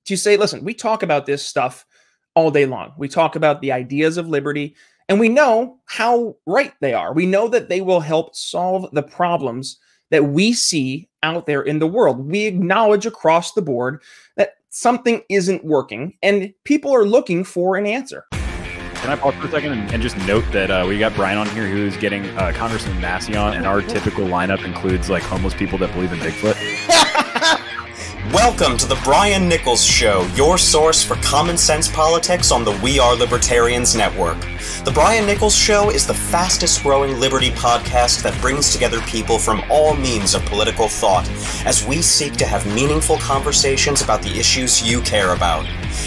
to say, listen, we talk about this stuff all day long. We talk about the ideas of liberty, and we know how right they are. We know that they will help solve the problems that we see out there in the world. We acknowledge across the board that something isn't working, and people are looking for an answer. Can I pause for a second and just note that we got Brian on here who's getting Congressman Massey on, and our typical lineup includes like homeless people that believe in Bigfoot. Welcome to the Brian Nichols Show, your source for common sense politics on the We Are Libertarians Network. The Brian Nichols Show is the fastest growing liberty podcast that brings together people from all means of political thought as we seek to have meaningful conversations about the issues you care about.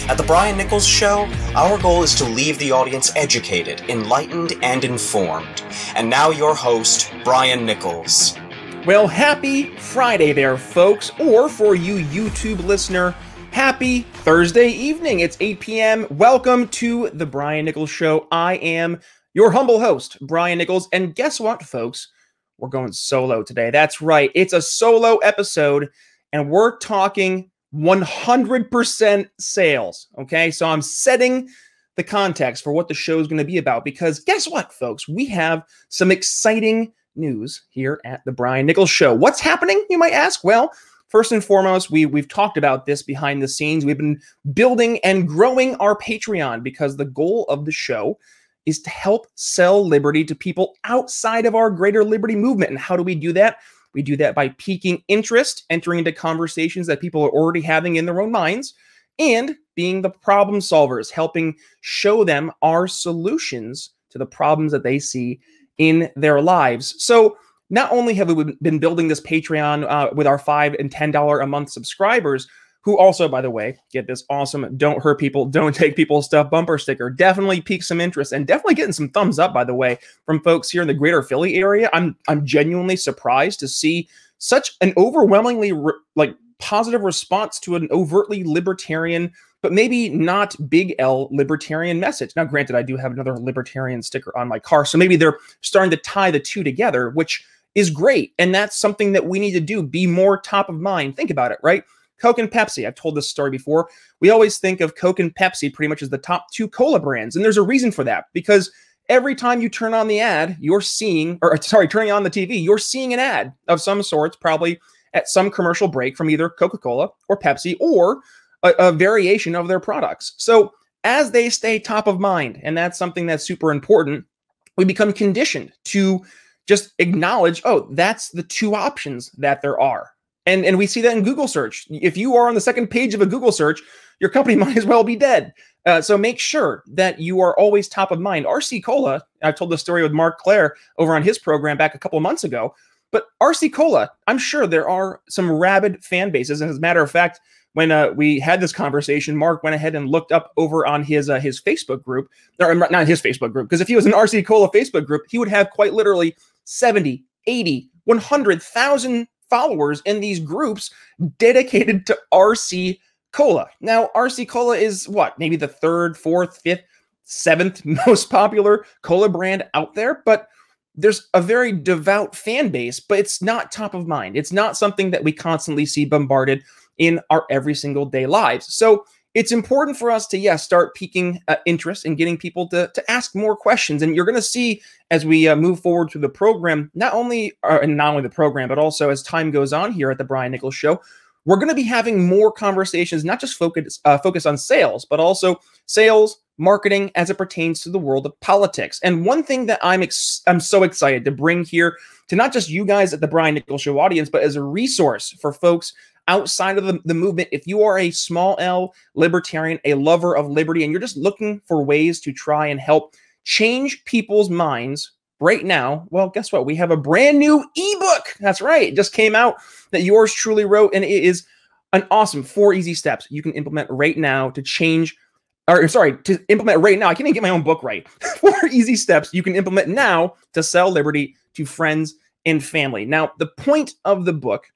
At the Brian Nichols Show, our goal is to leave the audience educated, enlightened, and informed. And now your host, Brian Nichols. Well, happy Friday there, folks, or for you YouTube listener, happy Thursday evening. It's 8 p.m. Welcome to the Brian Nichols Show. I am your humble host, Brian Nichols, and guess what, folks? We're going solo today. That's right. It's a solo episode, and we're talking 100% sales, okay? So I'm setting the context for what the show is going to be about, because guess what, folks? We have some exciting news here at the Brian Nichols Show. What's happening, you might ask? Well, first and foremost, we've talked about this behind the scenes. We've been building and growing our Patreon because the goal of the show is to help sell liberty to people outside of our greater liberty movement. And how do we do that? We do that by piquing interest, entering into conversations that people are already having in their own minds, and being the problem solvers, helping show them our solutions to the problems that they see in their lives. So not only have we been building this Patreon with our $5 and $10 a month subscribers, who also, by the way, get this awesome "Don't Hurt People, Don't Take People's Stuff" bumper sticker. Definitely piqued some interest, and definitely getting some thumbs up, by the way, from folks here in the greater Philly area. I'm genuinely surprised to see such an overwhelmingly positive response to an overtly libertarian, but maybe not big L libertarian message. Now, granted, I do have another libertarian sticker on my car, so maybe they're starting to tie the two together, which is great. And that's something that we need to do, be more top of mind. Think about it, right? Coke and Pepsi. I've told this story before. We always think of Coke and Pepsi pretty much as the top two cola brands. And there's a reason for that, because every time you turn on the ad, turning on the TV, you're seeing an ad of some sorts, probably at some commercial break from either Coca-Cola or Pepsi or a variation of their products. So as they stay top of mind, and that's something that's super important, we become conditioned to just acknowledge, oh, that's the two options that there are. And we see that in Google search. If you are on the second page of a Google search, your company might as well be dead. So make sure that you are always top of mind. RC Cola, I've told this story with Mark Claire over on his program back a couple of months ago, but RC Cola, I'm sure there are some rabid fan bases. And as a matter of fact, when we had this conversation, Mark went ahead and looked up over on his Facebook group, or not his Facebook group, because if he was an RC Cola Facebook group, he would have quite literally 70, 80, 100,000 followers in these groups dedicated to RC Cola. Now, RC Cola is what? Maybe the third, fourth, fifth, seventh most popular cola brand out there, but there's a very devout fan base, but it's not top of mind. It's not something that we constantly see bombarded in our every single day lives. So it's important for us to, yes, start piquing interest and getting people to ask more questions. And you're going to see as we move forward through the program, not only the program, but also as time goes on here at the Brian Nichols Show, we're going to be having more conversations, not just focus on sales, but also sales, marketing as it pertains to the world of politics. And one thing that I'm so excited to bring here to not just you guys at the Brian Nichols Show audience, but as a resource for folks outside of the movement. If you are a small L libertarian, a lover of liberty, and you're just looking for ways to try and help change people's minds right now, well, guess what? We have a brand new ebook. That's right. It just came out that yours truly wrote, and it is an awesome 4 easy steps you can implement right now to implement right now. I can't even get my own book right. 4 easy steps you can implement now to sell liberty to friends and family. Now, the point of the book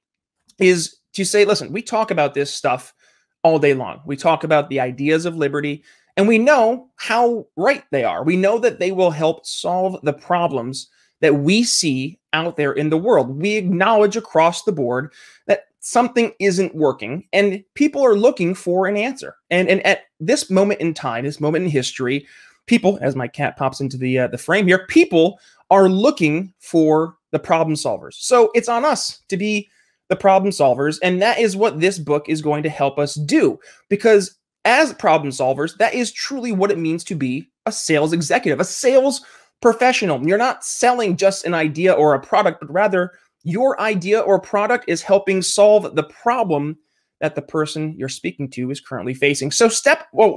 is to say, listen, we talk about this stuff all day long. We talk about the ideas of liberty, and we know how right they are. We know that they will help solve the problems that we see out there in the world. We acknowledge across the board that something isn't working and people are looking for an answer. And at this moment in time, this moment in history, people, as my cat pops into the frame here, people are looking for the problem solvers. So it's on us to be the problem solvers. And that is what this book is going to help us do. Because as problem solvers, that is truly what it means to be a sales executive, a sales professional. You're not selling just an idea or a product, but rather your idea or product is helping solve the problem that the person you're speaking to is currently facing. So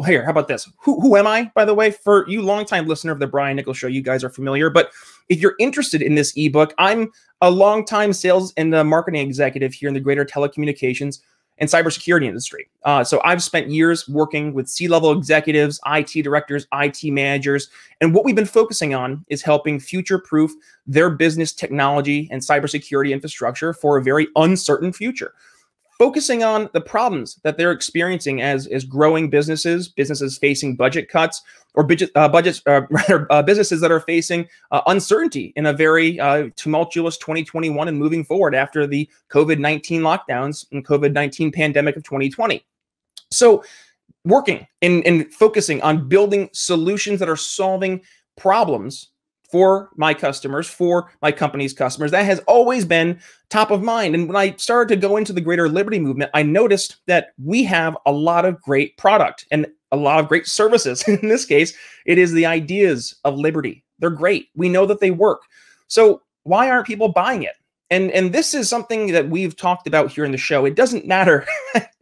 here, how about this? Who am I, by the way? For you longtime listener of the Brian Nichols Show, you guys are familiar. But if you're interested in this ebook, I'm a longtime sales and marketing executive here in the greater telecommunications and cybersecurity industry. So I've spent years working with C-level executives, IT directors, IT managers, and what we've been focusing on is helping future-proof their business technology and cybersecurity infrastructure for a very uncertain future. Focusing on the problems that they're experiencing as growing businesses facing budget cuts, or businesses that are facing uncertainty in a very tumultuous 2021 and moving forward after the COVID-19 lockdowns and COVID-19 pandemic of 2020. So working and focusing on building solutions that are solving problems for my customers, for my company's customers, that has always been top of mind. And when I started to go into the greater liberty movement, I noticed that we have a lot of great product and a lot of great services. In this case, it is the ideas of liberty. They're great. We know that they work. So why aren't people buying it? And this is something that we've talked about here in the show. It doesn't matter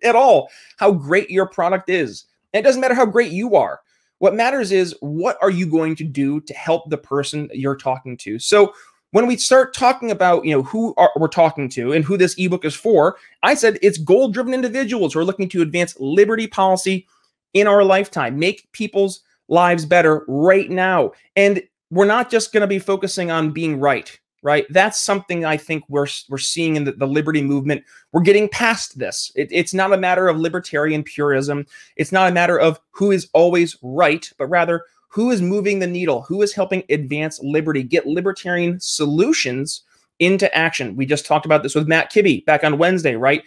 at all how great your product is. And it doesn't matter how great you are. What matters is, what are you going to do to help the person that you're talking to? So when we start talking about, we're talking to and who this ebook is for, I said it's goal-driven individuals who are looking to advance liberty policy in our lifetime, make people's lives better right now. And we're not just going to be focusing on being right? That's something I think we're seeing in the liberty movement. We're getting past this. It's not a matter of libertarian purism. It's not a matter of who is always right, but rather who is moving the needle, who is helping advance liberty, get libertarian solutions into action. We just talked about this with Matt Kibbe back on Wednesday, right?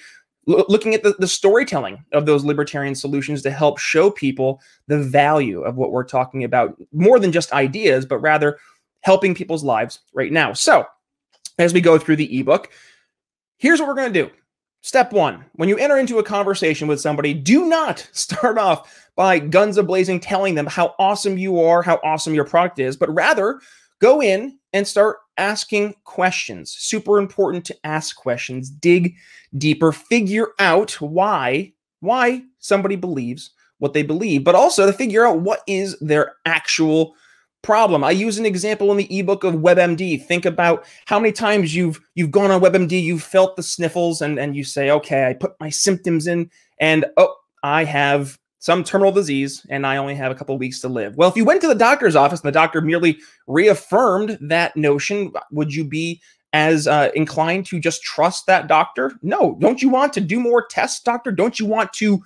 Looking at the storytelling of those libertarian solutions to help show people the value of what we're talking about, more than just ideas, but rather helping people's lives right now. So as we go through the ebook, here's what we're going to do. Step one, when you enter into a conversation with somebody, do not start off by guns a-blazing telling them how awesome you are, how awesome your product is, but rather go in and start asking questions. Super important to ask questions, dig deeper, figure out why somebody believes what they believe, but also to figure out what is their actual problem. I use an example in the ebook of WebMD. Think about how many times you've gone on WebMD, you've felt the sniffles, and you say, okay, I put my symptoms in, and oh, I have some terminal disease, and I only have a couple of weeks to live. Well, if you went to the doctor's office and the doctor merely reaffirmed that notion, would you be as inclined to just trust that doctor? No. Don't you want to do more tests, doctor? Don't you want to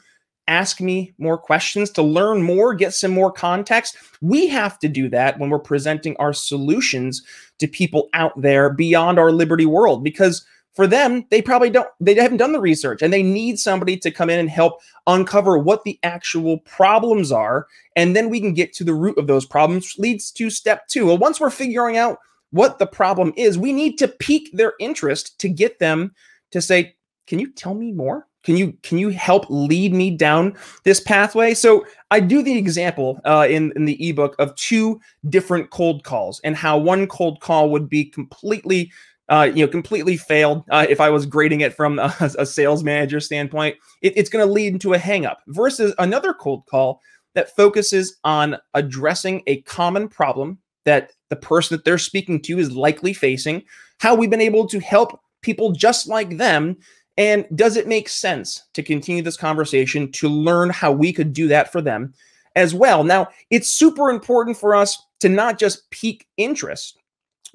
ask me more questions, to learn more, get some more context? We have to do that when we're presenting our solutions to people out there beyond our liberty world, because for them, they haven't done the research, and they need somebody to come in and help uncover what the actual problems are. And then we can get to the root of those problems, which leads to step two. Well, once we're figuring out what the problem is, we need to pique their interest to get them to say, can you tell me more? Can you help lead me down this pathway? So I do the example in the ebook of two different cold calls, and how one cold call would be completely failed. If I was grading it from a sales manager standpoint, it's going to lead into a hang up, versus another cold call that focuses on addressing a common problem that the person that they're speaking to is likely facing, how we've been able to help people just like them. And does it make sense to continue this conversation to learn how we could do that for them as well? Now, it's super important for us to not just pique interest,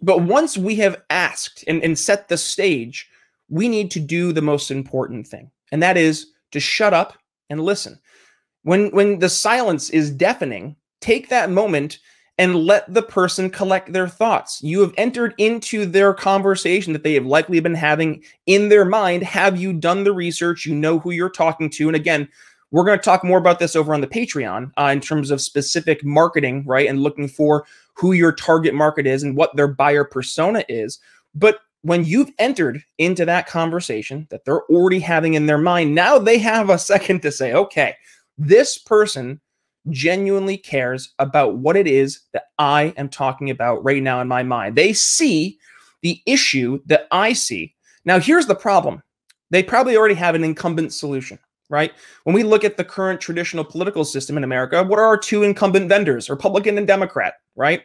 but once we have asked and set the stage, we need to do the most important thing, and that is to shut up and listen. When the silence is deafening, take that moment and let the person collect their thoughts. You have entered into their conversation that they have likely been having in their mind. Have you done the research? You know who you're talking to. And again, we're going to talk more about this over on the Patreon in terms of specific marketing, right? And looking for who your target market is and what their buyer persona is. But when you've entered into that conversation that they're already having in their mind, now they have a second to say, okay, this person genuinely cares about what it is that I am talking about right now in my mind. They see the issue that I see. Now, here's the problem. They probably already have an incumbent solution, right? When we look at the current traditional political system in America, what are our two incumbent vendors, Republican and Democrat, right?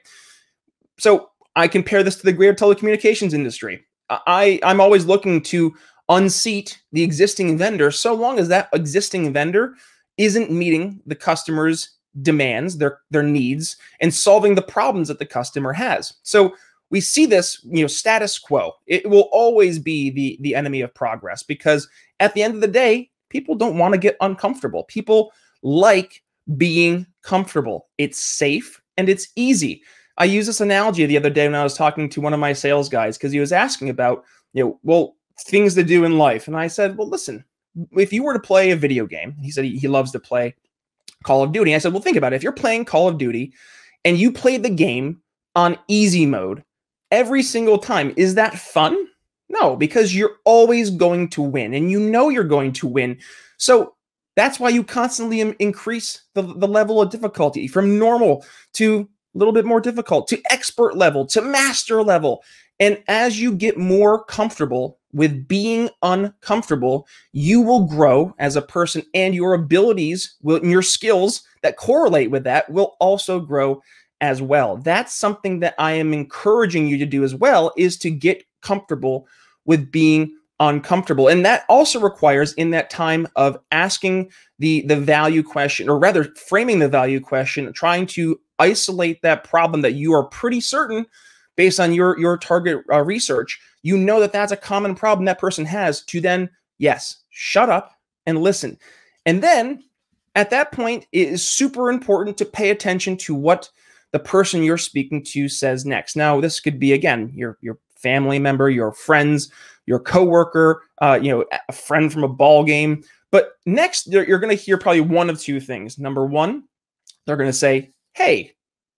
So I compare this to the greater telecommunications industry. I'm always looking to unseat the existing vendor so long as that existing vendor isn't meeting the customer's demands, their needs, and solving the problems that the customer has. So we see this, status quo. It will always be the enemy of progress, because at the end of the day, people don't want to get uncomfortable. People like being comfortable. It's safe and it's easy. I used this analogy the other day when I was talking to one of my sales guys, because he was asking about, things to do in life. And I said, well, listen, if you were to play a video game, he said he loves to play Call of Duty. I said, well, think about it. If you're playing Call of Duty and you play the game on easy mode every single time, is that fun? No, because you're always going to win, and you're going to win. So that's why you constantly increase the level of difficulty from normal to a little bit more difficult, to expert level, to master level. And as you get more comfortable with being uncomfortable, you will grow as a person, and your abilities and your skills that correlate with that will also grow as well. That's something that I am encouraging you to do as well, is to get comfortable with being uncomfortable. And that also requires, in that time of asking the value question, or rather framing the value question, trying to isolate that problem that you are pretty certain, based on your target research, that that's a common problem that person has, to then, yes, shut up and listen. And then at that point, it is super important to pay attention to what the person you're speaking to says next. Now, this could be, again, your family member, your friends, your coworker, a friend from a ball game. But next, you're going to hear probably one of two things. Number one, they're going to say, hey,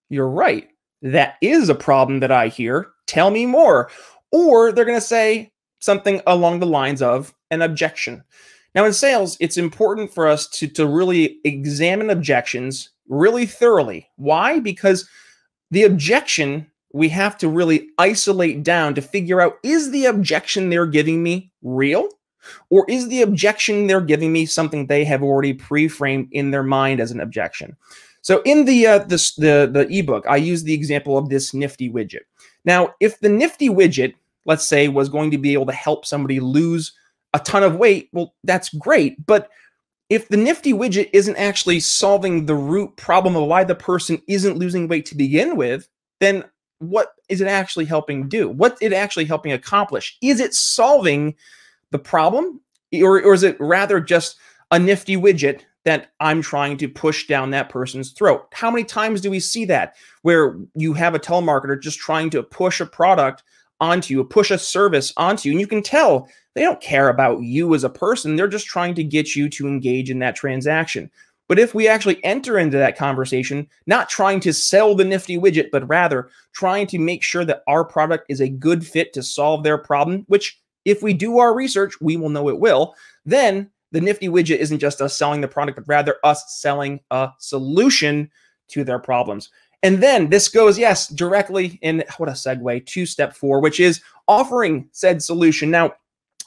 you're right. That is a problem that I hear. Tell me more. Or they're going to say something along the lines of an objection. Now, in sales, it's important for us to really examine objections really thoroughly. Why? Because the objection, we have to really isolate down to figure out, is the objection they're giving me real? Or is the objection they're giving me something they have already pre-framed in their mind as an objection? So in the ebook, I use the example of this nifty widget. Now, if the nifty widget, let's say, was going to be able to help somebody lose a ton of weight, well, that's great. But if the nifty widget isn't actually solving the root problem of why the person isn't losing weight to begin with, then what is it actually helping do? What is it actually helping accomplish? Is it solving the problem, or is it rather just a nifty widget that I'm trying to push down that person's throat? How many times do we see that, where you have a telemarketer just trying to push a product onto you, push a service onto you, and you can tell they don't care about you as a person. They're just trying to get you to engage in that transaction. But if we actually enter into that conversation, not trying to sell the nifty widget, but rather trying to make sure that our product is a good fit to solve their problem, which if we do our research, we will know it will, then the nifty widget isn't just us selling the product, but rather us selling a solution to their problems. And then this goes, yes, directly in, what a segue, to step 4, which is offering said solution. Now,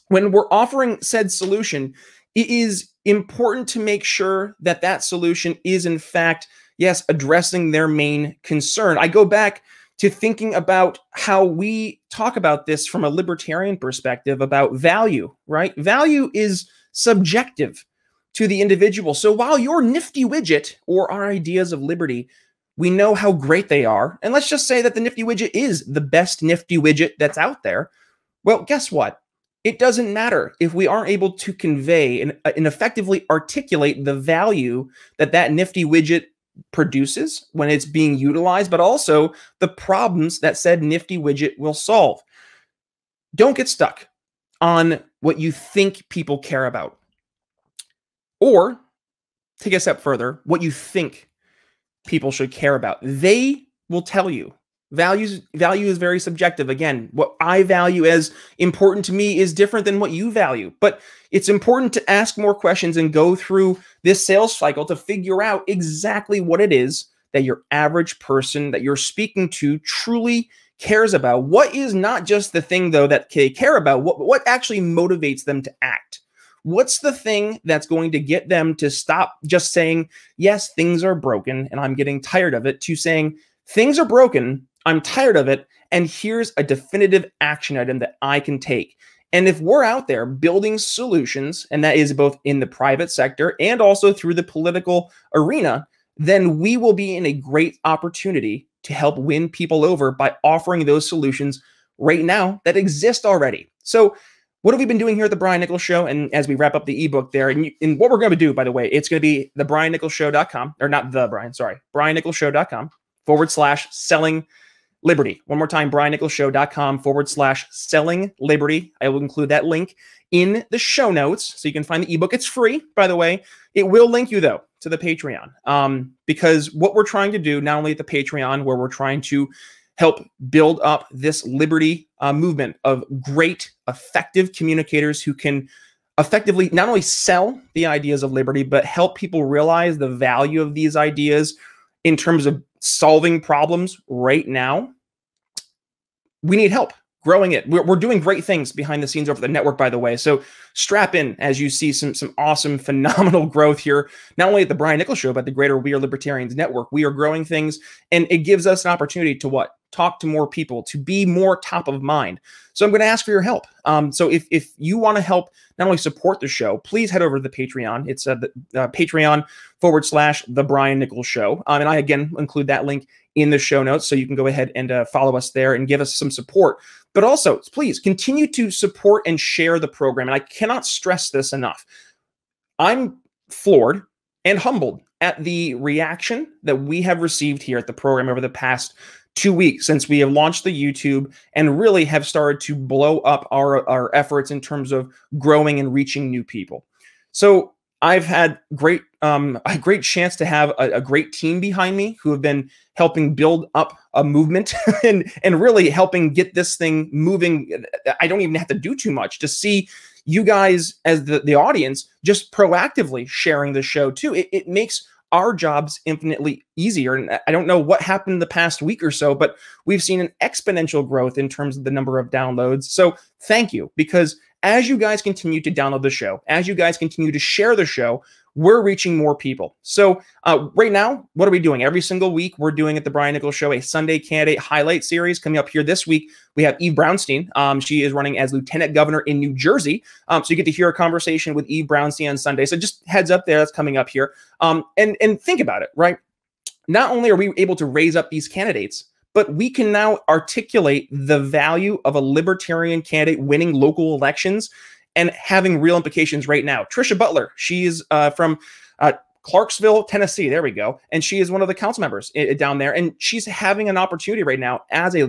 when we're offering said solution, it is important to make sure that that solution is, in fact, yes, addressing their main concern. I go back to thinking about how we talk about this from a libertarian perspective about value, right? Value is subjective to the individual. So while your nifty widget or our ideas of liberty, we know how great they are, and let's just say that the nifty widget is the best nifty widget that's out there, well, guess what? It doesn't matter if we aren't able to convey and effectively articulate the value that that nifty widget produces when it's being utilized, but also the problems that said nifty widget will solve. Don't get stuck on what you think people care about. Or take a step further, what you think people should care about. They will tell you. Value is very subjective. Again, what I value as important to me is different than what you value. But it's important to ask more questions and go through this sales cycle to figure out exactly what it is that your average person that you're speaking to truly cares about. What is not just the thing, though, that they care about, what actually motivates them to act? What's the thing that's going to get them to stop just saying, yes, things are broken and I'm getting tired of it, to saying, things are broken, I'm tired of it, and here's a definitive action item that I can take. And if we're out there building solutions, and that is both in the private sector and also through the political arena, then we will be in a great opportunity to help win people over by offering those solutions right now that exist already. So what have we been doing here at the Brian Nichols Show? And as we wrap up the ebook there, and what we're going to do, by the way, it's going to be thebriannicholsshow.com, or not the Brian, sorry, briannicholsshow.com/selling liberty. One more time, briannicholsshow.com/selling liberty. I will include that link in the show notes so you can find the ebook. It's free, by the way. It will link you, though, to the Patreon, because what we're trying to do, not only at the Patreon, where we're trying to help build up this liberty movement of great, effective communicators who can effectively not only sell the ideas of liberty, but help people realize the value of these ideas in terms of solving problems right now. We need help growing it. We're doing great things behind the scenes over the network, by the way. So strap in as you see some awesome, phenomenal growth here, not only at the Brian Nichols Show, but the greater We Are Libertarians network. We are growing things, and it gives us an opportunity to what? Talk to more people, to be more top of mind. So I'm going to ask for your help. So if you want to help not only support the show, please head over to the Patreon. It's the Patreon.com/The Brian Nichols Show. And I, again, include that link in the show notes, so you can go ahead and follow us there and give us some support. But also, please continue to support and share the program. And I cannot stress this enough. I'm floored and humbled at the reaction that we have received here at the program over the past 2 weeks since we have launched the YouTube and really have started to blow up our efforts in terms of growing and reaching new people. So I've had a great chance to have a great team behind me who have been helping build up a movement and really helping get this thing moving. I don't even have to do too much to see you guys as the audience just proactively sharing the show too. It makes our jobs infinitely easier. And I don't know what happened the past week or so, but we've seen an exponential growth in terms of the number of downloads. So thank you, because as you guys continue to download the show, as you guys continue to share the show, we're reaching more people. So right now, what are we doing? Every single week, we're doing at the Brian Nichols Show a Sunday candidate highlight series. Coming up here this week, we have Eve Brownstein. She is running as lieutenant governor in New Jersey. So you get to hear a conversation with Eve Brownstein on Sunday. So just heads up there, that's coming up here. And think about it, right? Not only are we able to raise up these candidates, but we can now articulate the value of a libertarian candidate winning local elections and having real implications right now. Trisha Butler, she is from Clarksville, Tennessee. There we go. And she is one of the council members down there. And she's having an opportunity right now as a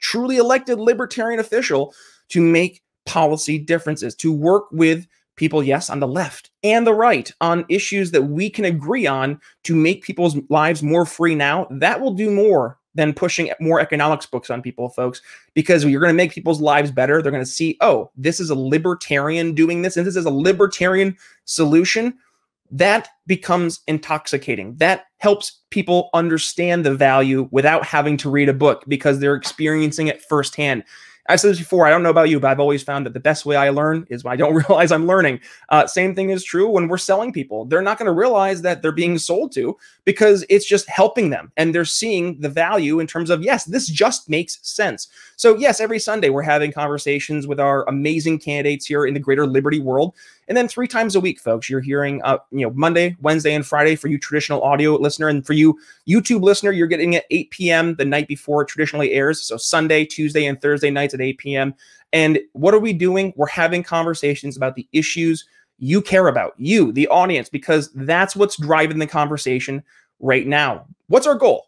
truly elected libertarian official to make policy differences, to work with people, yes, on the left and the right on issues that we can agree on to make people's lives more free now. That will do more than pushing more economics books on people, folks, because you're going to make people's lives better. They're going to see, oh, this is a libertarian doing this, and this is a libertarian solution. That becomes intoxicating. That helps people understand the value without having to read a book because they're experiencing it firsthand. I've said this before, I don't know about you, but I've always found that the best way I learn is when I don't realize I'm learning. Same thing is true when we're selling people. They're not going to realize that they're being sold to because it's just helping them. And they're seeing the value in terms of, yes, this just makes sense. So yes, every Sunday we're having conversations with our amazing candidates here in the greater liberty world. And then 3 times a week, folks, you're hearing, Monday, Wednesday, and Friday for you traditional audio listener. And for you YouTube listener, you're getting it 8 p.m. the night before it traditionally airs. So Sunday, Tuesday, and Thursday nights at 8 p.m. And what are we doing? We're having conversations about the issues you care about, you, the audience, because that's what's driving the conversation. right now. What's our goal?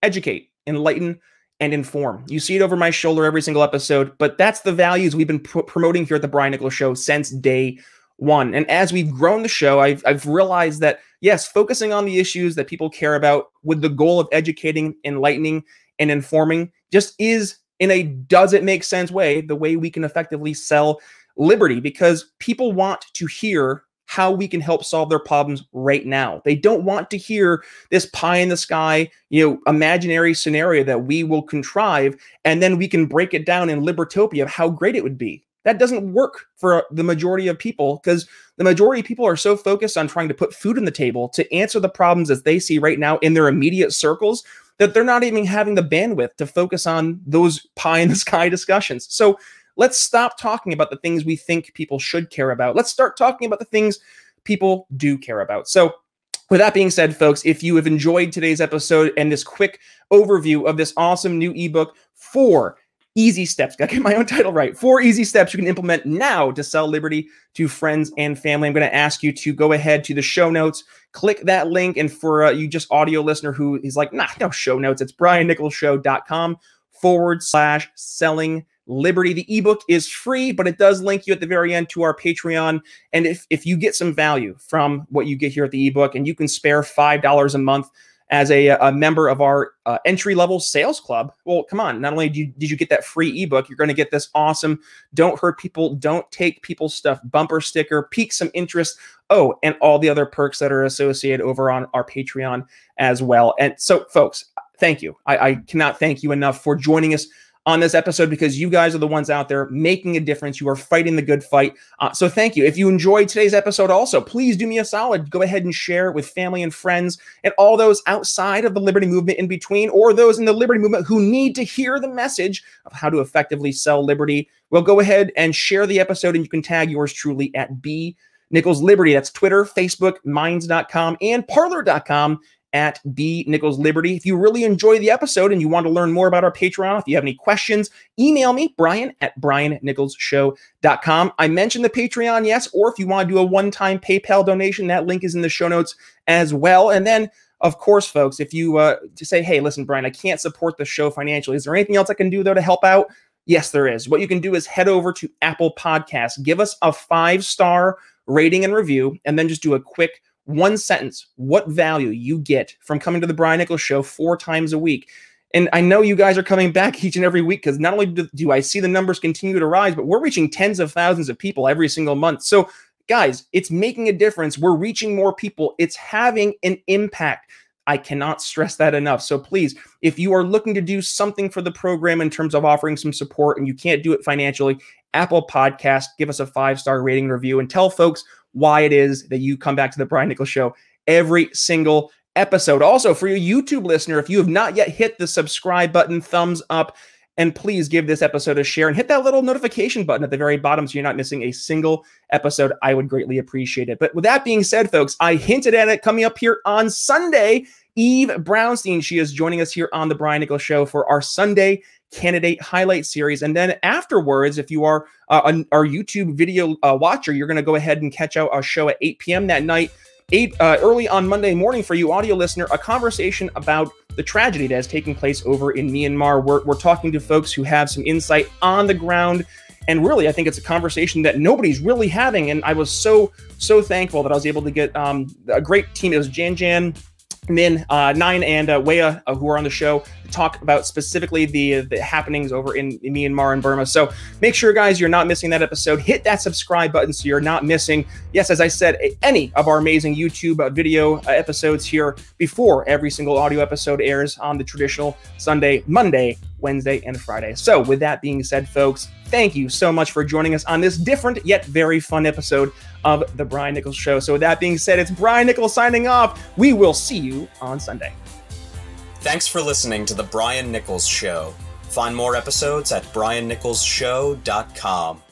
Educate, enlighten, and inform. You see it over my shoulder every single episode, but that's the values we've been promoting here at the Brian Nichols Show since day one. And as we've grown the show, I've realized that, yes, focusing on the issues that people care about with the goal of educating, enlightening, and informing just is, in a does it make sense way, the way we can effectively sell liberty, because people want to hear how we can help solve their problems right now. They don't want to hear this pie in the sky, imaginary scenario that we will contrive, and then we can break it down in Libertopia of how great it would be. That doesn't work for the majority of people, because the majority of people are so focused on trying to put food on the table to answer the problems as they see right now in their immediate circles that they're not even having the bandwidth to focus on those pie in the sky discussions. So let's stop talking about the things we think people should care about. Let's start talking about the things people do care about. So with that being said, folks, if you have enjoyed today's episode and this quick overview of this awesome new ebook, 4 easy steps, gotta get my own title right, 4 easy steps you can implement now to sell liberty to friends and family, I'm going to ask you to go ahead to the show notes, click that link, and for you just audio listener who is like, nah, no show notes, it's briannicholsshow.com/selling liberty. The ebook is free, but it does link you at the very end to our Patreon. And if you get some value from what you get here at the ebook, and you can spare $5 a month as a member of our entry-level sales club, well, come on, not only did you get that free ebook, you're going to get this awesome Don't Hurt People, Don't Take People's Stuff bumper sticker, pique some interest, and all the other perks that are associated over on our Patreon as well. And so, folks, thank you. I cannot thank you enough for joining us on this episode, because you guys are the ones out there making a difference. You are fighting the good fight. So thank you. If you enjoyed today's episode also, please do me a solid. Go ahead and share it with family and friends and all those outside of the liberty movement in between, or those in the liberty movement who need to hear the message of how to effectively sell liberty. Well, go ahead and share the episode, and you can tag yours truly at B Nichols Liberty. That's Twitter, Facebook, Minds.com, and Parler.com at B Nichols Liberty. If you really enjoy the episode and you want to learn more about our Patreon, if you have any questions, email me, Brian at briannicholsshow.com. I mentioned the Patreon, yes, or if you want to do a one-time PayPal donation, that link is in the show notes as well. And then, of course, folks, if you to say, hey, listen, Brian, I can't support the show financially, is there anything else I can do, though, to help out? Yes, there is. What you can do is head over to Apple Podcasts, give us a 5-star rating and review, and then just do a quick 1 sentence, what value you get from coming to the Brian Nichols Show 4 times a week. And I know you guys are coming back each and every week, because not only do I see the numbers continue to rise, but we're reaching tens of thousands of people every single month. So guys, it's making a difference. We're reaching more people. It's having an impact. I cannot stress that enough. So please, if you are looking to do something for the program in terms of offering some support and you can't do it financially, Apple Podcast, give us a 5-star rating review and tell folks why it is that you come back to the Brian Nichols Show every single episode. Also, for your YouTube listener, if you have not yet hit the subscribe button, thumbs up, and please give this episode a share and hit that little notification button at the very bottom so you're not missing a single episode. I would greatly appreciate it. But with that being said, folks, I hinted at it coming up here on Sunday. Eve Brownstein, she is joining us here on the Brian Nichols Show for our Sunday Candidate Highlight Series. And then afterwards, if you are our YouTube video watcher, you're going to go ahead and catch out our show at 8 p.m. that night, early on Monday morning for you audio listener, a conversation about the tragedy that is taking place over in Myanmar. We're talking to folks who have some insight on the ground. And really, I think it's a conversation that nobody's really having. And I was so thankful that I was able to get a great team. It was Jan, Min, Nine, and Weya, who are on the show, to talk about specifically the happenings over in Myanmar and Burma. So make sure, guys, you're not missing that episode. Hit that subscribe button so you're not missing, yes, as I said, any of our amazing YouTube video episodes here before every single audio episode airs on the traditional Sunday, Monday, Wednesday, and Friday. So with that being said, folks, thank you so much for joining us on this different yet very fun episode of The Brian Nichols Show. So with that being said, it's Brian Nichols signing off. We will see you on Sunday. Thanks for listening to The Brian Nichols Show. Find more episodes at briannicholsshow.com.